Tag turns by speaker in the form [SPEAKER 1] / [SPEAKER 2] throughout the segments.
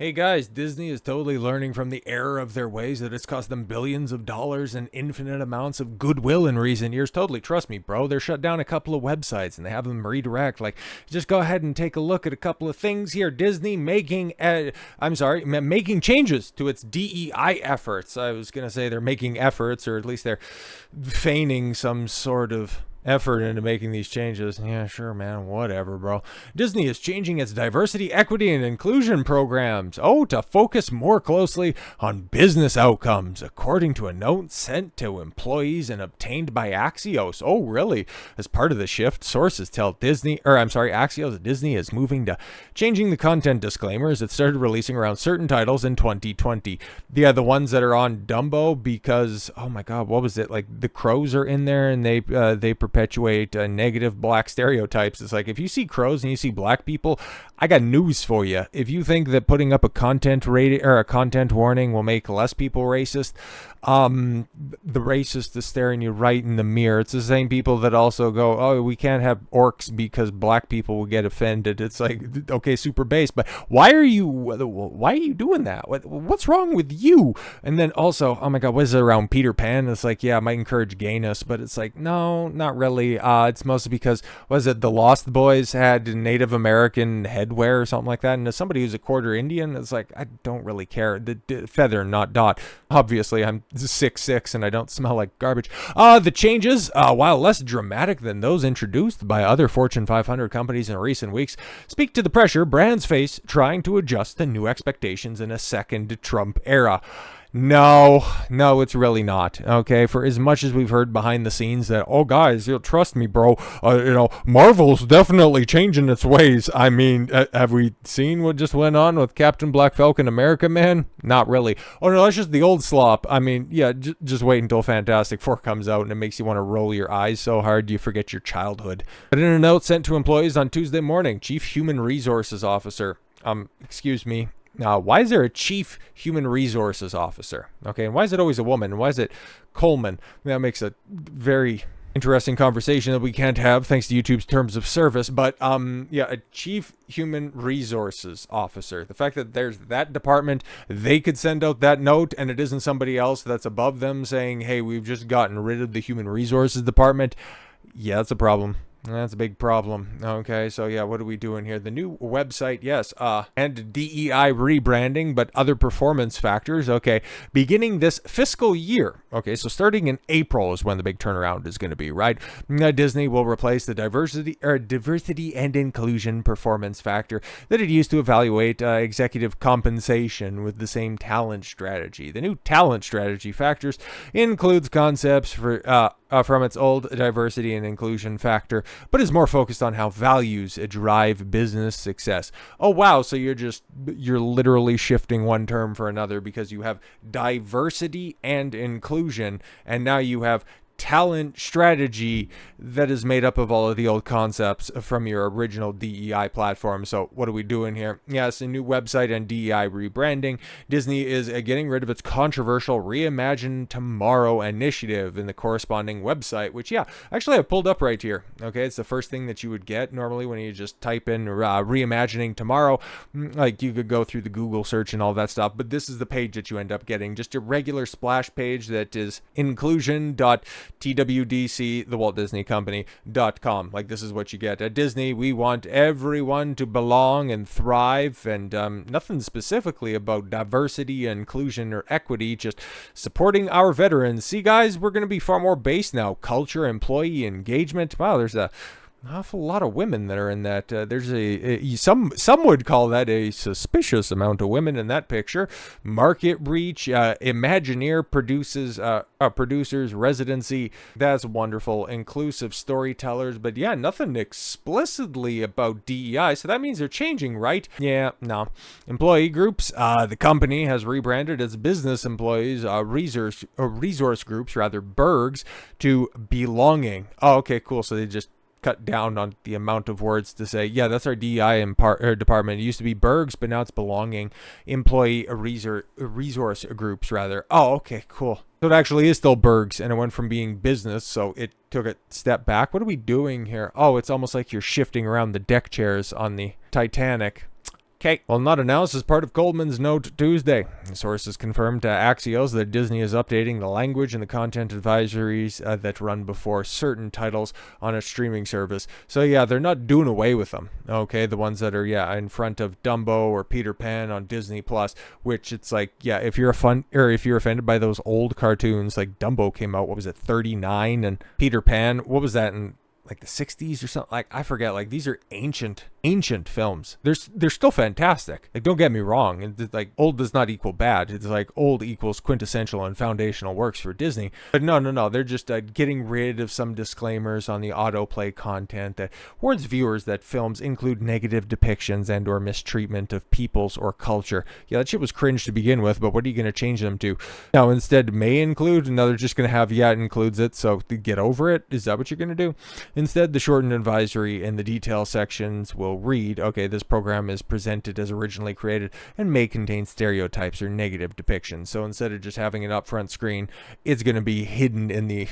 [SPEAKER 1] Hey guys, Disney is totally learning from the error of their ways that it's cost them billions of dollars and infinite amounts of goodwill in recent years. Totally, trust me, bro. They're shut down a couple of websites and they have them redirect. Like, just go ahead and take a look at a couple of things here. Disney making changes to its DEI efforts. I was gonna say they're making efforts, or at least they're feigning some sort of effort into making these changes. Yeah, sure, man. Whatever, bro. Disney is changing its diversity, equity, and inclusion programs. Oh, to focus more closely on business outcomes, according to a note sent to employees and obtained by Axios. Oh, really? As part of the shift, sources tell Axios, Disney is moving to changing the content disclaimers it started releasing around certain titles in 2020. Yeah, the ones that are on Dumbo because, oh my God, what was it? Like the crows are in there and they perpetuate negative black stereotypes. It's like, if you see crows and you see black people, I got news for you. If you think that putting up a content rating or a content warning will make less people racist, the racist is staring you right in the mirror. It's the same people that also go, oh, we can't have orcs because black people will get offended. It's like, okay, super base, but why are you doing that? What's wrong with you? And then also, oh my God, what is it around Peter Pan? It's like, yeah, it might encourage gayness, but it's like, no, not really. It's mostly because, the Lost Boys had Native American headwear or something like that, and as somebody who's a quarter Indian, it's like, I don't really care. The feather, not dot. Obviously, I'm 6'6" and I don't smell like garbage. The changes, while less dramatic than those introduced by other Fortune 500 companies in recent weeks, speak to the pressure brands face trying to adjust to new expectations in a second Trump era. No, it's really not. Okay, for as much as we've heard behind the scenes that, oh guys, you'll trust me, bro. Marvel's definitely changing its ways. I mean, have we seen what just went on with Captain Black Falcon America, man? Not really. Oh no, that's just the old slop. I mean, yeah, just wait until Fantastic Four comes out and it makes you want to roll your eyes so hard you forget your childhood. But in a note sent to employees on Tuesday morning, Chief Human Resources Officer, excuse me. Now, why is there a chief human resources officer? Okay, and why is it always a woman? Why is it Coleman? That makes a very interesting conversation that we can't have thanks to YouTube's terms of service. But a chief human resources officer. The fact that there's that department, they could send out that note and it isn't somebody else that's above them saying, hey, we've just gotten rid of the human resources department. Yeah, that's a problem. That's a big problem. Okay, so yeah, what are we doing here? The new website, yes, and DEI rebranding, but other performance factors. Okay, beginning this fiscal year. Okay, so starting in April is when the big turnaround is going to be, right? Disney will replace the diversity and inclusion performance factor that it used to evaluate executive compensation with the same talent strategy. The new talent strategy factors includes concepts from its old diversity and inclusion factor, but is more focused on how values drive business success. Oh wow, so you're literally shifting one term for another because you have diversity and inclusion, and now you have talent strategy that is made up of all of the old concepts from your original DEI platform. So what are we doing here? Yes, a new website and DEI rebranding. Disney is getting rid of its controversial Reimagine Tomorrow initiative in the corresponding website, which, yeah, actually I've pulled up right here. Okay, it's the first thing that you would get normally when you just type in Reimagining Tomorrow. Like, you could go through the Google search and all that stuff, but this is the page that you end up getting. Just a regular splash page that is inclusion.twdc, the Walt Disney Company.com. Like, this is what you get. At Disney, we want everyone to belong and thrive, and nothing specifically about diversity, inclusion, or equity, just supporting our veterans. See, guys, we're going to be far more based now. Culture, employee engagement. Wow, there's an awful lot of women that are in that. There's some would call that a suspicious amount of women in that picture. Market reach, Imagineer producers residency. That's wonderful. Inclusive storytellers, but yeah, nothing explicitly about DEI. So that means they're changing, right? Yeah, no. Employee groups. The company has rebranded its business employees resource groups, rather BERGs, to belonging. Oh, okay, cool. So they just cut down on the amount of words to say, yeah, that's our DEI department. It used to be BERGs, but now it's belonging employee resource groups, rather. Oh, okay, cool. So it actually is still BERGs, and it went from being business, so it took a step back. What are we doing here? Oh, it's almost like you're shifting around the deck chairs on the Titanic. Okay. Well, not announced as part of Goldman's note Tuesday. Sources confirmed to Axios that Disney is updating the language and the content advisories that run before certain titles on a streaming service. So yeah, they're not doing away with them. Okay, the ones that are in front of Dumbo or Peter Pan on Disney Plus, which it's like, yeah, if you're if you're offended by those old cartoons, like Dumbo came out, what was it, 39, and Peter Pan, what was that in like the 60s or something? Like, I forget. Like, these are ancient films. They're still fantastic. Like, don't get me wrong. And like, old does not equal bad. It's like old equals quintessential and foundational works for Disney. But no. They're just getting rid of some disclaimers on the autoplay content that warns viewers that films include negative depictions and or mistreatment of peoples or culture. Yeah, that shit was cringe to begin with, but what are you going to change them to? Now, instead, may include, now they're just going to have, yeah, it includes it, so get over it. Is that what you're going to do? Instead, the shortened advisory in the detail sections will read, okay, this program is presented as originally created and may contain stereotypes or negative depictions. So instead of just having an upfront screen, it's going to be hidden in the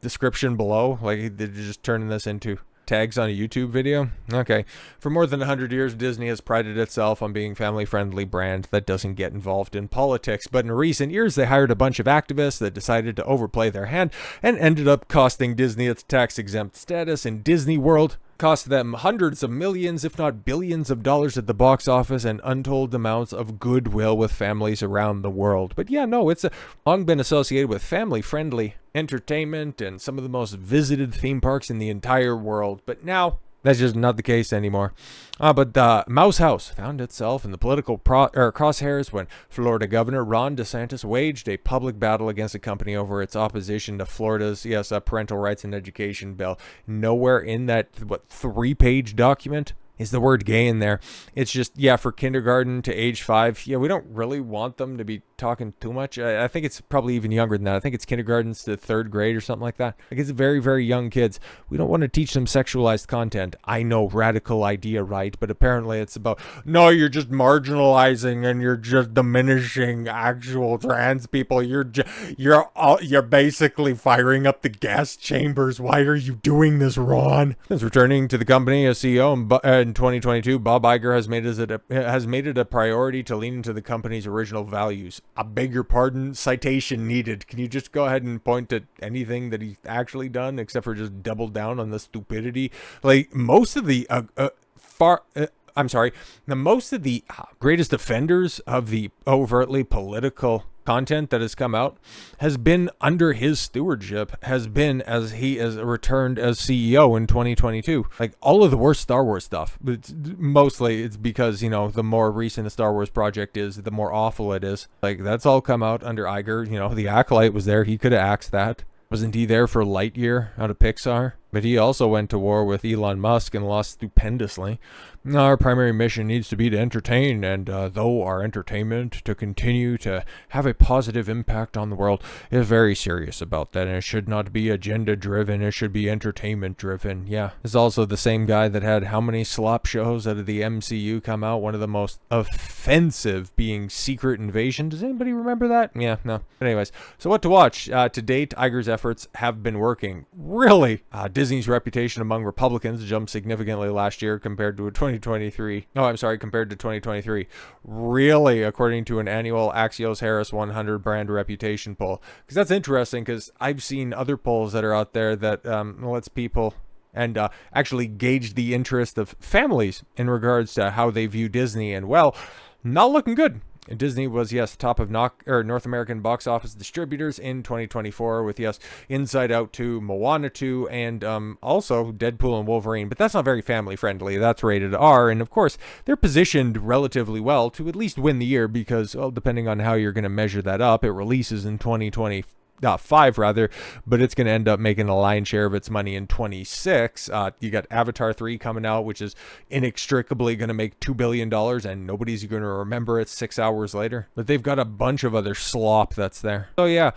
[SPEAKER 1] description below. Like, they're just turning this into tags on a YouTube video. Okay. For more than 100 years, Disney has prided itself on being a family-friendly brand that doesn't get involved in politics. But in recent years, they hired a bunch of activists that decided to overplay their hand and ended up costing Disney its tax-exempt status in Disney World. Cost them hundreds of millions, if not billions of dollars at the box office and untold amounts of goodwill with families around the world. But yeah, no, it's long been associated with family-friendly entertainment and some of the most visited theme parks in the entire world. But now, that's just not the case anymore. But the Mouse House found itself in the political crosshairs when Florida Governor Ron DeSantis waged a public battle against the company over its opposition to Florida's, parental rights and education bill. Nowhere in that, 3-page document is the word gay in there. It's just, for kindergarten to age 5. Yeah, we don't really want them to be talking too much. I think it's probably even younger than that. I think it's kindergartens to 3rd grade or something like that. Like, it's very, very young kids. We don't want to teach them sexualized content. I know, radical idea, right? But apparently it's about, no, you're just marginalizing and you're just diminishing actual trans people. You're basically firing up the gas chambers. Why are you doing this, Ron? Since returning to the company as CEO in 2022, Bob Iger has made it a priority to lean into the company's original values. I beg your pardon, citation needed. Can you just go ahead and point to anything that he's actually done except for just double down on the stupidity? Like, most of the most of the greatest offenders of the overtly political content that has come out has been under his stewardship, has been as he has returned as CEO in 2022. Like, all of the worst Star Wars stuff, but mostly it's because, the more recent a Star Wars project is, the more awful it is. Like, that's all come out under Iger. The Acolyte was there. He could have axed that. Wasn't he there for Lightyear out of Pixar? But he also went to war with Elon Musk and lost stupendously. Our primary mission needs to be to entertain, and though our entertainment to continue to have a positive impact on the world, is very serious about that, and it should not be agenda-driven, it should be entertainment-driven. Yeah, it's also the same guy that had how many slop shows out of the MCU come out, one of the most offensive being Secret Invasion. Does anybody remember that? Yeah, no. But anyways, so what to watch? To date, Iger's efforts have been working. Really? Disney's reputation among Republicans jumped significantly last year compared to 2023. Really, according to an annual Axios Harris 100 brand reputation poll. Because that's interesting, because I've seen other polls that are out there that lets people and actually gauge the interest of families in regards to how they view Disney, and well, not looking good. Disney was, top of North American box office distributors in 2024 with, Inside Out 2, Moana 2, and also Deadpool and Wolverine. But that's not very family friendly. That's rated R. And of course, they're positioned relatively well to at least win the year because, well, depending on how you're going to measure that up, it releases in 2025, but it's going to end up making a lion's share of its money in 26. You got Avatar 3 coming out, which is inextricably going to make $2 billion, and nobody's going to remember it 6 hours later. But they've got a bunch of other slop that's there. So yeah,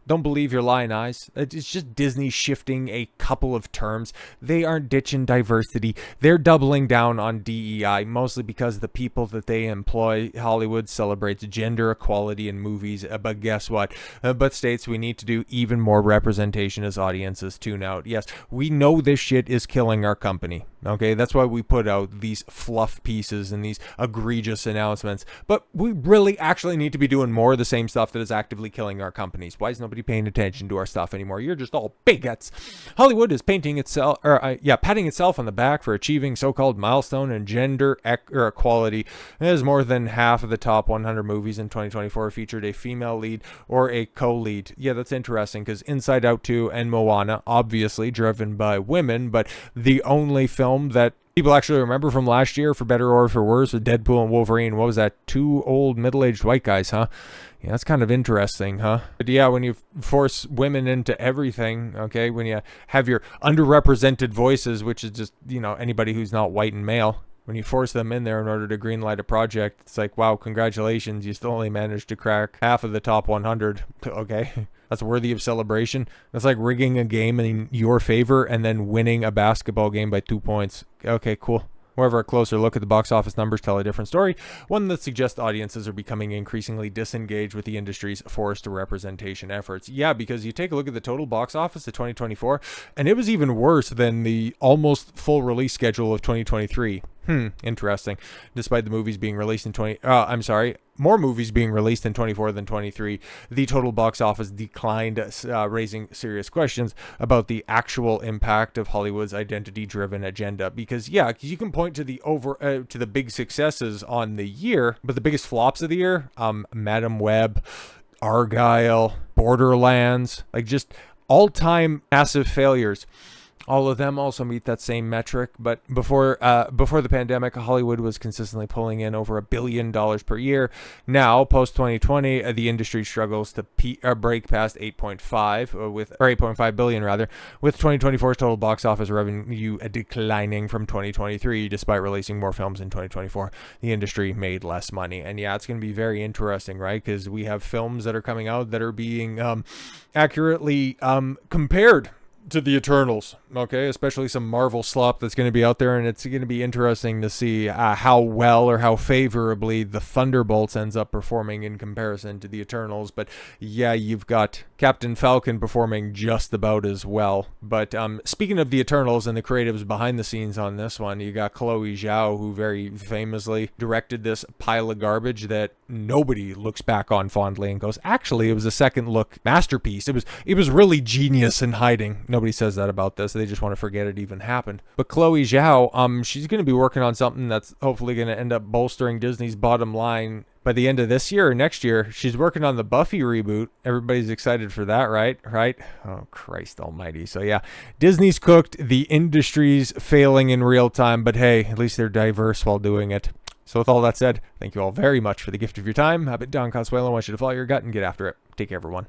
[SPEAKER 1] don't believe your lying eyes. It's just Disney shifting a couple of terms. They aren't ditching diversity. They're doubling down on DEI, mostly because the people that they employ, Hollywood celebrates gender equality in movies. But guess what? But states we need to do even more representation as audiences tune out. Yes, we know this shit is killing our company. Okay, that's why we put out these fluff pieces and these egregious announcements. But we really actually need to be doing more of the same stuff that is actively killing our companies. Why is nobody paying attention to our stuff anymore? You're just all bigots. Hollywood is patting itself on the back for achieving so-called milestone in gender equality. As more than half of the top 100 movies in 2024 featured a female lead or a co-lead. Yeah, that's interesting because Inside Out 2 and Moana, obviously driven by women, but the only film that people actually remember from last year, for better or for worse, with Deadpool and Wolverine. What was that? Two old middle-aged white guys, huh? Yeah, that's kind of interesting, huh? But yeah, when you force women into everything, okay, when you have your underrepresented voices, which is just, anybody who's not white and male, when you force them in there in order to greenlight a project, it's like, wow, congratulations, you still only managed to crack half of the top 100. Okay, that's worthy of celebration. That's like rigging a game in your favor and then winning a basketball game by 2 points. Okay, cool. However, a closer look at the box office numbers tell a different story, one that suggests audiences are becoming increasingly disengaged with the industry's forced representation efforts. Yeah, because you take a look at the total box office of 2024, and it was even worse than the almost full release schedule of 2023. Interesting. Despite the movies being released in more movies being released in 24 than 23, the total box office declined, raising serious questions about the actual impact of Hollywood's identity-driven agenda. Because you can point to the big successes on the year, but the biggest flops of the year, Madam Web, Argyle, Borderlands, like just all-time massive failures. All of them also meet that same metric, but before the pandemic, Hollywood was consistently pulling in over $1 billion per year. Now, post 2020, the industry struggles to break past 8.5 billion rather, with 2024's total box office revenue declining from 2023, despite releasing more films in 2024. The industry made less money, and yeah, it's going to be very interesting, right? Because we have films that are coming out that are being accurately compared to the Eternals, okay, especially some Marvel slop that's going to be out there, and it's going to be interesting to see how well or how favorably the Thunderbolts ends up performing in comparison to the Eternals. But yeah, you've got Captain Falcon performing just about as well. But speaking of the Eternals and the creatives behind the scenes on this one, you got Chloe Zhao, who very famously directed this pile of garbage that nobody looks back on fondly and goes, actually, it was a second look masterpiece. It was really genius in hiding. Nobody says that about this. They just want to forget it even happened. But Chloe Zhao, she's going to be working on something that's hopefully going to end up bolstering Disney's bottom line by the end of this year or next year. She's working on the Buffy reboot. Everybody's excited for that, right? Oh, Christ almighty. So yeah, Disney's cooked. The industry's failing in real time, but hey, at least they're diverse while doing it. So with all that said, thank you all very much for the gift of your time. I've been Don Consuelo. I want you to follow your gut and get after it. Take care, everyone.